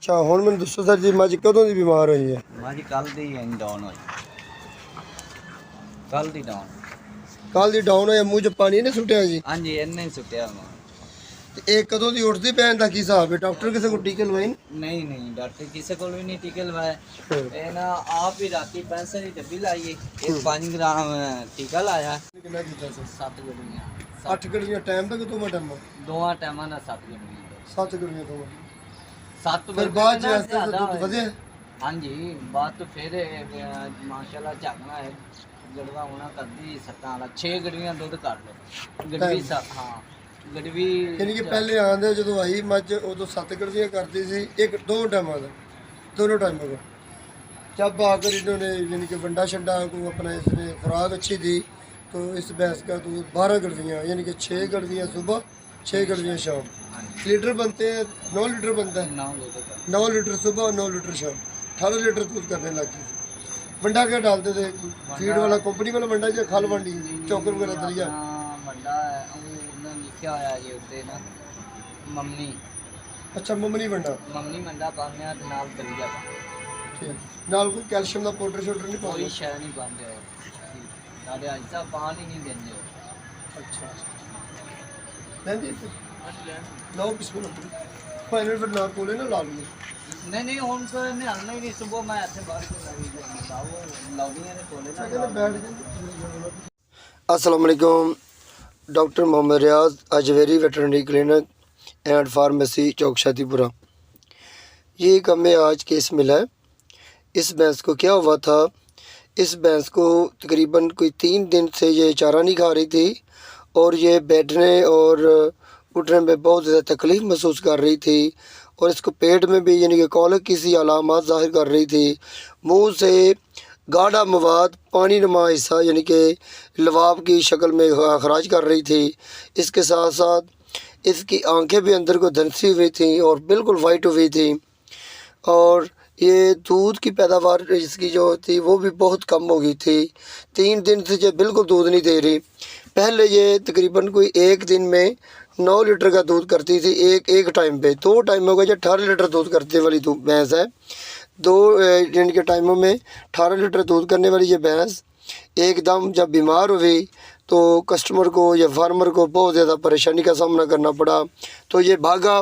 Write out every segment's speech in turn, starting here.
अच्छा हुण मैनूं दस्सो सर जी मझ कदों दी बीमार हुई है? मां जी कल दी डाउन होई, कल दी डाउन। कल दी डाउन होया, मूँह च पानी नहीं सुट्टिया जी? हाँ जी इन्ने ही सुट्टिया मां। ते ये कदों दी उठदी पैन दा की हिसाब है? डॉक्टर किसे को टीके लवाए ने? नहीं नहीं डॉक्टर किसी को भी नहीं टीके लवाए। ये ना आप ही राती पैंसठ की डब्बी लाइए, एक 5 ग्राम टीका लाया। किन्ना कीता सी? 7 गड्डियां, 8 गड्डियां टाइम तक दोवां टाइमां? दोवां टाइमां ना 7 गड्डियां। 7 गड्डियां दोवां। 7 फिर बाद च इस तरह दुध वधे? हाँ जी बात तो फिर माशाल्लाह झागना है गड़वा होना कदी 7 वाला 6 गड्डियां दूध कर लो गड़वी हाँ गड़वी। यानी कि पहले आंदे जो आई मझ उदों 7 गड्डियां करती सी, एक दो टाइमां दा, दोनों टाइमों का। जब आकर इन्होंने यानी कि वंडा शंडा को अपना इसने खुराक अच्छी दी तो इस भैंस का दूध 12 गड्डियां, यानी कि 6 गड्डियां सुबह 6 गड्डियां शाम। लीटर बनते हैं 9 लीटर बनता है? 9 लीटर सुबह और 9 लीटर शाम, 18 लीटर दूध करने लग गई थी। वंडा क्या डालते थे? फीड वाला कंपनी वाला वंडा या खल वंडी चौकर वगैरह दलिया? वंडा उन्होंने लिखा होया जी उत्ते ना मम्मी। अच्छा मम्मी वंडा। मम्मी वंडा पाने ते नाल दलिया ठीक, नाल कोई कैल्शियम का पाउडर शाउडर नहीं कोई पाते? शय नहीं पाते साढ़े ऐसा पानी नहीं देंगे। अच्छा लेंदे थे? लो बिस्मिल्लाह फाइनल फिर ना कोले ना ला लिए। नहीं नहीं हम तो ने हलना ही नहीं सुबह मैं ऐसे बाहर को लगी लाउडियां ने खोले ना बैठ गए। अस्सलाम वालेकुम, doctor Mohammad Riyaz Ajveri veterinary clinic and pharmacy चौक शादीपुरा। ये एक हमें आज केस मिला है। इस भैंस को क्या हुआ था, इस भैंस को तकरीबन कोई 3 दिन से ये चारा नहीं खा रही थी और ये बैठने और उठने में बहुत ज़्यादा तकलीफ़ महसूस कर रही थी और इसको पेट में भी यानी कि कॉलिक की सी अलामात ज़ाहिर कर रही थी। मुंह से गाढ़ा मवाद पानी नुमा हिस्सा यानी कि लवाब की शक्ल में खराज कर रही थी। इसके साथ साथ इसकी आंखें भी अंदर को धंसी हुई थी और बिल्कुल वाइट हुई थी और ये दूध की पैदावार इसकी जो थी वो भी बहुत कम हो गई थी। 3 दिन से ये बिल्कुल दूध नहीं दे रही। पहले ये तकरीबन कोई एक दिन में 9 लीटर का दूध करती थी एक टाइम पे। 2 टाइमों का जो 18 लीटर दूध करने वाली भैंस है, 2 दिन के टाइमों में 18 लीटर दूध करने वाली ये भैंस एकदम जब बीमार हुई तो कस्टमर को या फार्मर को बहुत ज़्यादा परेशानी का सामना करना पड़ा। तो ये भागा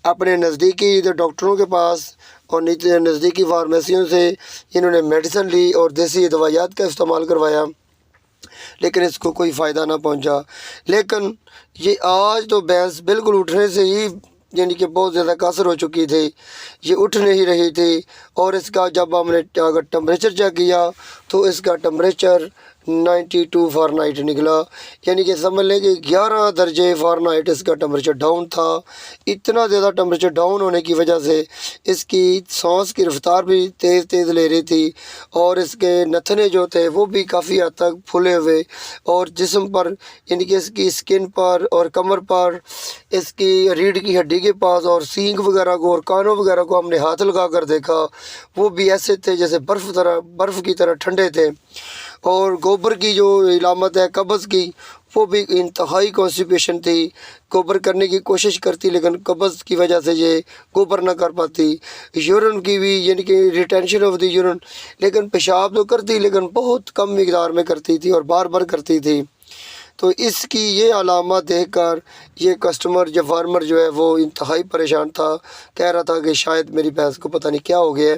अपने नज़दीकी डॉक्टरों के पास और नज़दीकी फार्मेसियों से इन्होंने मेडिसिन ली और देसी दवाइयात का इस्तेमाल करवाया, लेकिन इसको कोई फ़ायदा ना पहुंचा। लेकिन ये आज तो भैंस बिल्कुल उठने से ही यानी कि बहुत ज़्यादा कासर हो चुकी थी, ये उठ नहीं रही थी। और इसका जब हमने अगर टेम्परेचर चेक किया तो इसका टेम्परेचर 92 फ़ारेनहाइट निकला, यानी कि समझ लें कि 11 दर्जे फ़ारेनहाइट इसका टेम्परेचर डाउन था। इतना ज़्यादा टेम्परेचर डाउन होने की वजह से इसकी सांस की रफ्तार भी तेज़ तेज़ ले रही थी और इसके नथने जो थे वो भी काफ़ी हद तक फूले हुए और जिस्म पर यानी कि इसकी स्किन पर और कमर पर, इसकी रीढ़ की हड्डी के पास और सींग वगैरह को और कानों वगैरह को हमने हाथ लगा कर देखा, वो भी ऐसे थे जैसे बर्फ़ की तरह ठंडे थे। और गोबर की जो इलामत है कब्ज़ की, वो भी इंतहाई कॉन्स्टिपेशन थी। गोबर करने की कोशिश करती लेकिन कब्ज़ की वजह से ये गोबर ना कर पाती। यूरिन की भी यानी कि रिटेंशन ऑफ द यूरिन, लेकिन पेशाब तो करती लेकिन बहुत कम मिकदार में करती थी और बार बार करती थी। तो इसकी ये अलामत देखकर ये कस्टमर जो फार्मर जो है वो इंतहाई परेशान था, कह रहा था कि शायद मेरी भैंस को पता नहीं क्या हो गया है,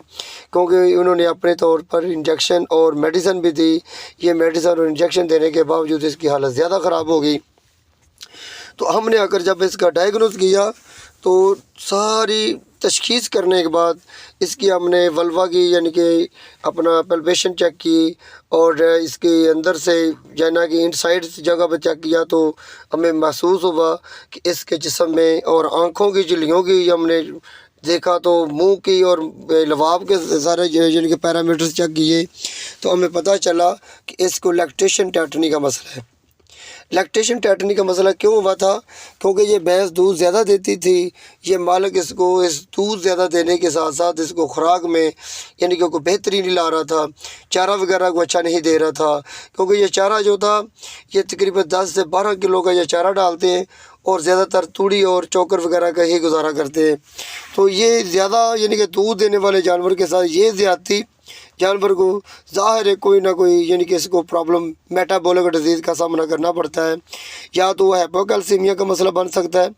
क्योंकि उन्होंने अपने तौर पर इंजेक्शन और मेडिसिन भी दी। ये मेडिसिन और इंजेक्शन देने के बावजूद इसकी हालत ज़्यादा ख़राब हो गई। तो हमने आकर जब इसका डायग्नोस किया तो सारी तशख़ीस करने के बाद इसकी हमने वल्वा की यानी कि अपना पल्पेशन चेक की और इसके अंदर से जाना कि इनसाइड जगह पर चेक किया तो हमें महसूस हुआ कि इसके जिस्म में और आँखों की झिल्लियों की हमने देखा तो मुंह की और लवाब के सारे यानी कि पैरामीटर्स चेक किए तो हमें पता चला कि इसको लैक्टेशन टेटनी का मसला है। लैक्टेशन टेटनी का मसला क्यों हुआ था? क्योंकि ये भैंस दूध ज़्यादा देती थी। ये मालिक इसको इस दूध ज़्यादा देने के साथ साथ इसको खुराक में यानी कि कोई बेहतरी नहीं ला रहा था, चारा वगैरह को अच्छा नहीं दे रहा था। क्योंकि ये चारा जो था ये तकरीबन 10 से 12 किलो का ये चारा डालते हैं और ज़्यादातर तूड़ी और चोकर वगैरह का ही गुजारा करते हैं। तो ये ज़्यादा यानी कि दूध देने वाले जानवर के साथ ये ज़्यादती जानवर को ज़ाहिर है कोई ना कोई यानी कि इसको प्रॉब्लम मेटाबॉलिक डिजीज़ का सामना करना पड़ता है। या तो वह हाइपोकैल्सीमिया का मसला बन सकता है,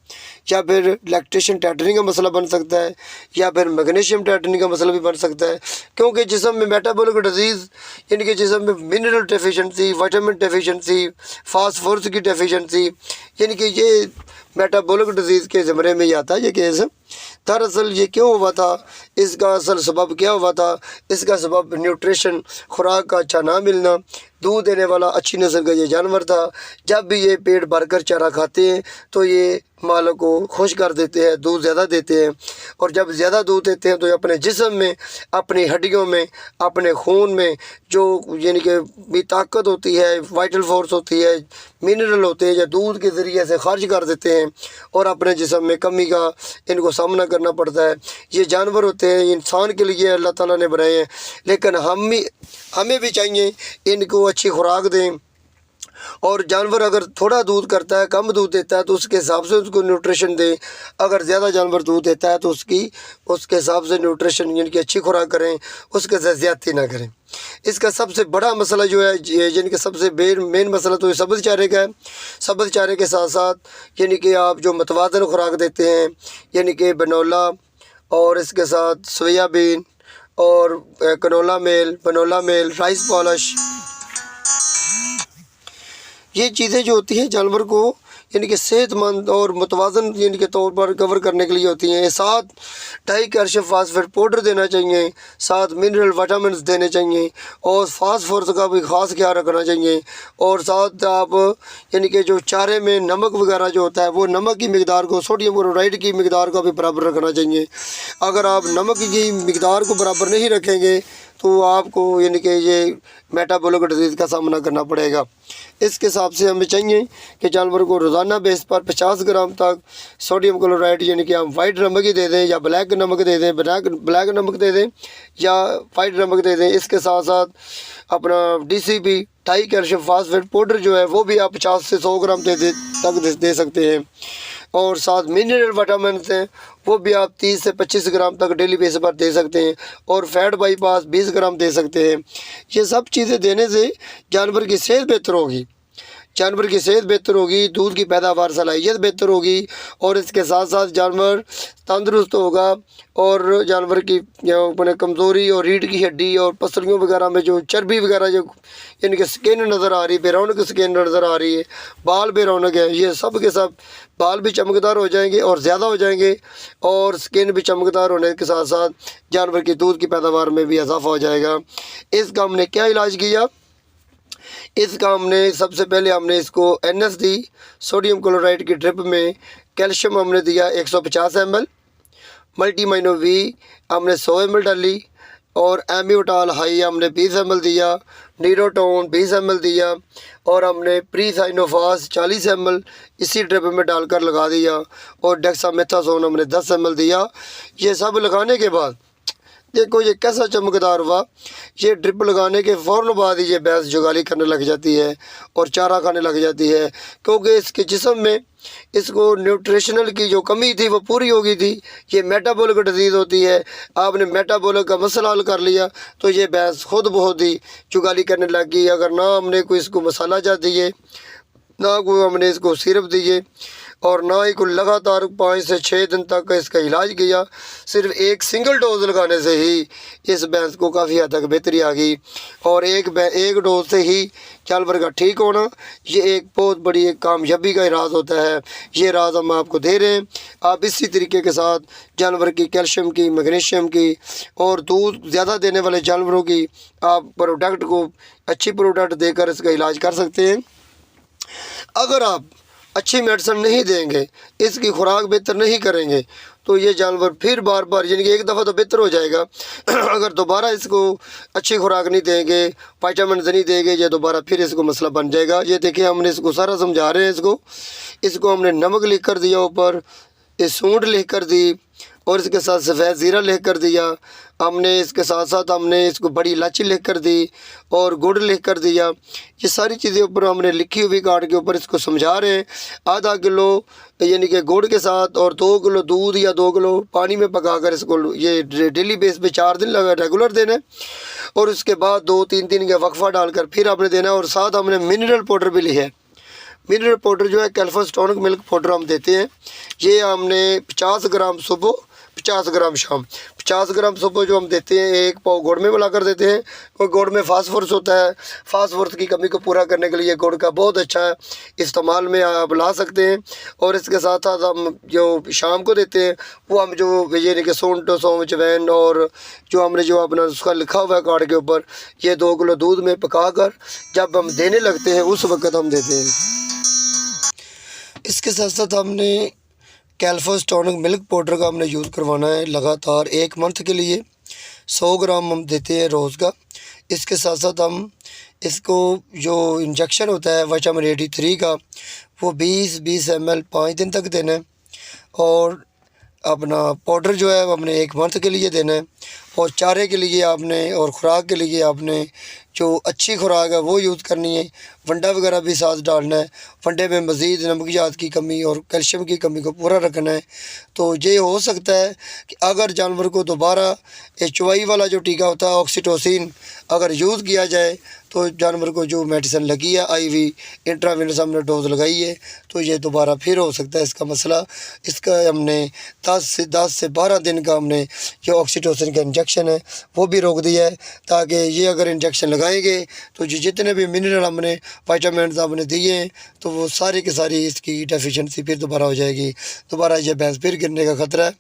या फिर लैक्टेशन टैटनिंग का मसला बन सकता है, या फिर मैग्नीशियम टैटनिंग का मसला भी बन सकता है। क्योंकि जिस्म में मेटाबॉलिक डिजीज़ यानी कि जिस्म में mineral deficiency, vitamin deficiency, phosphorus की डेफिशिएंसी यानी कि ये मेटाबॉलिक डिजीज़ के ज़मरे में ही आता है ये केस। दरअसल ये क्यों हुआ था, इसका असल सबब क्या हुआ था? इसका सबब न्यूट्रिशन, खुराक का अच्छा ना मिलना। दूध देने वाला अच्छी नस्ल का ये जानवर था। जब भी ये पेट भरकर चारा खाते हैं तो ये मालों को खुश कर देते हैं, दूध ज़्यादा देते हैं। और जब ज़्यादा दूध देते हैं तो अपने जिस्म में, अपनी हड्डियों में, अपने खून में जो यानी कि भी ताकत होती है, वाइटल फोर्स होती है, मिनरल होते हैं, या दूध के ज़रिए से खर्च कर देते हैं और अपने जिस्म में कमी का इनको सामना करना पड़ता है। ये जानवर होते हैं, इंसान के लिए अल्लाह ताला ने बनाए हैं, लेकिन हमें भी चाहिए इनको अच्छी खुराक दें। और जानवर अगर थोड़ा दूध करता है, कम दूध देता है तो उसके हिसाब से उसको न्यूट्रिशन दें। अगर ज़्यादा जानवर दूध देता है तो उसके हिसाब से न्यूट्रिशन यानी कि अच्छी खुराक करें, उसके साथ ज़्यादती ना करें। इसका सबसे बड़ा मसला जो है यानी कि सबसे मेन मसला तो सब्ज़ चारे का है। सब्ज़ चारे के साथ साथ यानी कि आप जो मतवाज़न खुराक देते हैं यानी कि बनोला और इसके साथ सोयाबीन और बनोला मेल, राइस पॉलिश, ये चीज़ें जो होती हैं जानवर को यानी कि सेहतमंद और मुतवाज़न यानी के तौर पर कवर करने के लिए होती हैं। साथ डाई कैल्शियम फास्फेट पाउडर देना चाहिए, साथ मिनरल विटामिन देने चाहिए और फास्फोरस का भी ख़ास ख्याल रखना चाहिए। और साथ आप यानी कि जो चारे में नमक वगैरह जो होता है वो नमक की मिकदार को, सोडियम क्लोराइड की मिकदार को भी बराबर रखना चाहिए। अगर आप नमक की मिकदार को बराबर नहीं रखेंगे तो आपको यानी कि ये मेटाबॉलिक डिजीज़ का सामना करना पड़ेगा। इसके हिसाब से हमें चाहिए कि जानवर को रोज़ाना बेस पर 50 ग्राम तक सोडियम क्लोराइड यानी कि हम वाइट नमक ही दे दें या ब्लैक नमक दे दें, ब्लैक नमक दे दें या वाइट नमक दे दें। इसके साथ साथ अपना DCP die calcium phosphate powder जो है वो भी आप 50 से 100 ग्राम तक दे सकते हैं। और साथ मिनरल विटामिन हैं वो भी आप 30 से 25 ग्राम तक डेली बेस पर दे सकते हैं। और फैट बाईपास 20 ग्राम दे सकते हैं। ये सब चीज़ें देने से जानवर की सेहत बेहतर होगी, जानवर की सेहत बेहतर होगी, दूध की पैदावार सलाहियत बेहतर होगी और इसके साथ साथ जानवर तंदुरुस्त होगा। और जानवर की अपने कमज़ोरी और रीढ़ की हड्डी और पसलियों वगैरह में जो चर्बी वगैरह जो इनके स्किन नज़र आ रही है, बेरौनक स्किन नज़र आ रही है, बाल बेरौनक है, ये सब के सब बाल भी चमकदार हो जाएंगे और ज़्यादा हो जाएंगे। और स्किन भी चमकदार होने के साथ साथ जानवर की दूध की पैदावार में भी इजाफा हो जाएगा। इसका हमने क्या इलाज किया? इसका हमने सबसे पहले हमने इसको NS दी, सोडियम क्लोराइड की ड्रिप में कैल्शियम हमने दिया 150 ml, मल्टीमाइनो V हमने 100 ml डाली और एम्यूटाल हाई हमने 20 ml दिया, नीरोटोन 20 ml दिया और हमने प्रीसाइनोफास 40 ml इसी ड्रिप में डालकर लगा दिया और डेक्सामेथासोन हमने 10 ml दिया। ये सब लगाने के बाद देखो ये कैसा चमकदार हुआ। ये ड्रिप लगाने के फ़ौरन बाद ही ये भैंस जुगाली करने लग जाती है और चारा खाने लग जाती है, क्योंकि इसके जिस्म में इसको न्यूट्रिशनल की जो कमी थी वो पूरी हो गई थी। ये मेटाबॉलिक डिजीज़ होती है, आपने मेटाबॉलिक का मसला हल कर लिया तो ये भैंस खुद बहुत ही जुगाली करने लग गई। अगर ना हमने कोई इसको मसाला जा दिए, ना कोई हमने इसको सिरप दिए और ना ही कोई लगातार 5 से 6 दिन तक इसका इलाज किया, सिर्फ एक सिंगल डोज लगाने से ही इस भैंस को काफ़ी हद तक बेहतरी आ गई। और एक डोज से ही जानवर का ठीक होना ये एक बहुत बड़ी एक कामयाबी का राज होता है। ये राज हम आपको दे रहे हैं। आप इसी तरीके के साथ जानवर की कैल्शियम की, मैग्नीशियम की और दूध ज़्यादा देने वाले जानवरों की आप प्रोडक्ट को अच्छी प्रोडक्ट देकर इसका इलाज कर सकते हैं। अगर आप अच्छी मेडिसिन नहीं देंगे, इसकी खुराक बेहतर नहीं करेंगे तो ये जानवर फिर बार बार यानी कि एक दफ़ा तो बेहतर हो जाएगा अगर दोबारा इसको अच्छी खुराक नहीं देंगे, विटामिन नहीं देंगे, ये दोबारा फिर इसको मसला बन जाएगा। ये देखिए हमने इसको सारा समझा रहे हैं। इसको हमने नमक लिख कर दिया ऊपर, ये सूंड लिख कर दी और इसके साथ सफ़ेद ज़ीरा लिख कर दिया हमने। इसके साथ साथ हमने इसको बड़ी इलायची लिख कर दी और गुड़ लिख कर दिया। ये सारी चीज़ें ऊपर हमने लिखी हुई कार्ड के ऊपर इसको समझा रहे हैं। आधा किलो यानी कि गुड़ के साथ और 2 किलो दूध या 2 किलो पानी में पकाकर इसको ये डेली बेस पे 4 दिन लगा रेगुलर देना है। और उसके बाद 2-3 दिन का वक्फा डालकर फिर आपने देना है। और साथ हमने मिनरल पाउडर भी लिया है। मिनरल पाउडर जो है कैल्फोस्टोनिक मिल्क पाउडर हम देते हैं। ये हमने 50 ग्राम सुबह 50 ग्राम शाम। 50 ग्राम सुबह जो हम देते हैं 1 पाव गुड़ में मिलाकर देते हैं। और गुड़ में फास्फोरस होता है, फास्फोरस की कमी को पूरा करने के लिए गुड़ का बहुत अच्छा इस्तेमाल में आप ला सकते हैं। और इसके साथ साथ हम जो शाम को देते हैं वो हम जो यानी कि सूंठ सौंफ अजवाइन और जो हमने जो अपना उसका लिखा हुआ है कार्ड के ऊपर, ये 2 किलो दूध में पका कर जब हम देने लगते हैं उस वक़्त हम देते हैं। इसके साथ साथ हमने कैल्फोस्टोनिक मिल्क पाउडर का हमने यूज़ करवाना है लगातार 1 मंथ के लिए। 100 ग्राम हम देते हैं रोज़ का। इसके साथ साथ हम इसको जो इंजेक्शन होता है विटामिन A3 का वो 20 ml 5 दिन तक देना है। और अपना पाउडर जो है वो हमने 1 मंथ के लिए देना है। और चारे के लिए आपने और ख़ुराक के लिए आपने जो अच्छी खुराक है वो यूज़ करनी है। वंडा वगैरह भी साथ डालना है। वंडे में मज़ीद नमकियात की कमी और कैल्शियम की कमी को पूरा रखना है। तो ये हो सकता है कि अगर जानवर को दोबारा चवाई वाला जो टीका होता है ऑक्सीटोसिन अगर यूज़ किया जाए तो जानवर को जो मेडिसिन लगी है IV इंट्रावेनस हमने डोज लगाई है तो ये दोबारा फिर हो सकता है इसका मसला। इसका हमने 10 से 12 दिन का हमने जो ऑक्सीटोसिन का इंजेक्शन है वो भी रोक दिया है, ताकि ये अगर इंजेक्शन लगाएंगे तो जो जितने भी मिनरल हमने विटामिन हमने दिए हैं तो वो सारी की सारी इसकी डेफिशिएंसी फिर दोबारा हो जाएगी। दोबारा ये भैंस फिर गिरने का ख़तरा है।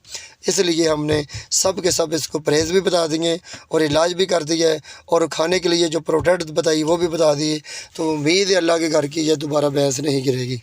इसलिए हमने सब के सब इसको परहेज़ भी बता दिए और इलाज भी कर दिया है और खाने के लिए जो प्रोडक्ट बताई वो भी बता दिए। तो उम्मीद है अल्लाह के घर की ये दोबारा भैंस नहीं गिरेगी।